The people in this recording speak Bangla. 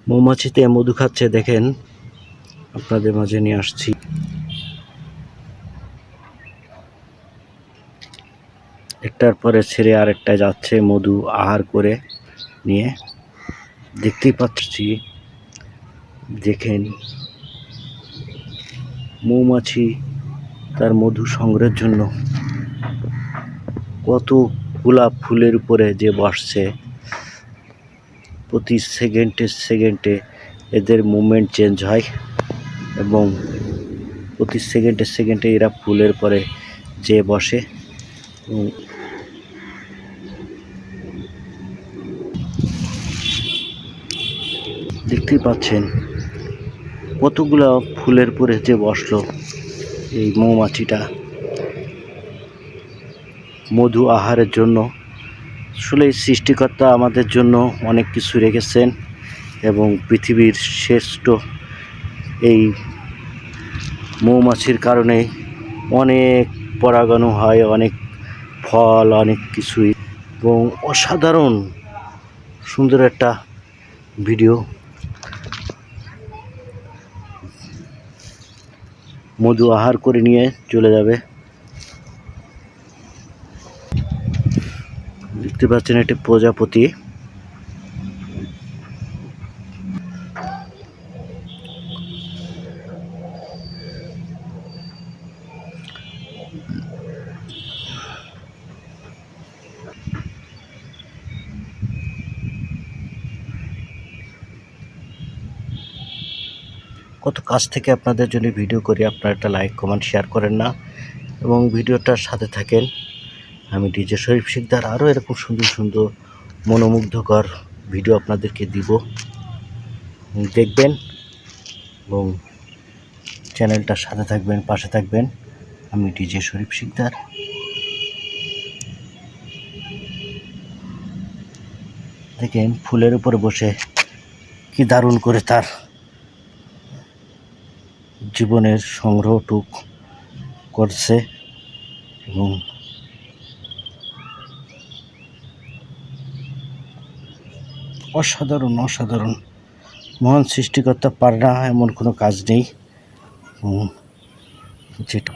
মৌমাছিতে মধু খাচ্ছে দেখেন, আপনাদের মাঝে নিয়ে আসছি। একটার পরে ছেড়ে আরেকটা যাচ্ছে মধু আহার করে নিয়ে, দেখতেই পাচ্ছি। দেখেন মৌমাছি তার মধু সংগ্রহের জন্য কত গোলাপ ফুলের উপরে যে বসছে। প্রতি সেকেন্ডে এদের মুভমেন্ট চেঞ্জ হয় এবং প্রতি সেকেন্ডে এরা ফুলের পরে যে বসে। দেখতেই পাচ্ছেন কতগুলো ফুলের পরে যে বসলো এই মৌমাছিটা মধু আহারের জন্য। আসলে সৃষ্টিকর্তা আমাদের জন্য অনেক কিছু রেখেছেন এবং পৃথিবীর শ্রেষ্ঠ এই মৌমাছির কারণে অনেক পরাগায়ন হয়, অনেক ফল, অনেক কিছুই, এবং অসাধারণ সুন্দর একটা ভিডিও। মধু আহার করে নিয়ে চলে যাবে। দেখতে পাচ্ছেন একটি প্রজাপতি। কত কাছ থেকে আপনাদের জন্য ভিডিও করি, আপনারা একটা লাইক কমেন্ট শেয়ার করেন না এবং ভিডিওটার সাথে থাকেন। আমি ডিজে শরীফ শিকদার আরও এরকম সুন্দর সুন্দর মনোমুগ্ধকর ভিডিও আপনাদেরকে দিব, দেখবেন এবং চ্যানেলটার সাথে থাকবেন, পাশে থাকবেন। আমি ডিজে শরীফ শিকদার। দেখেন ফুলের উপরে বসে কি দারুণ করে তার জীবনের সংগ্রহটুক করছে এবং অসাধারণ মহান সৃষ্টিকর্তা পারে না এমন কোনো কাজ নেই। যেটা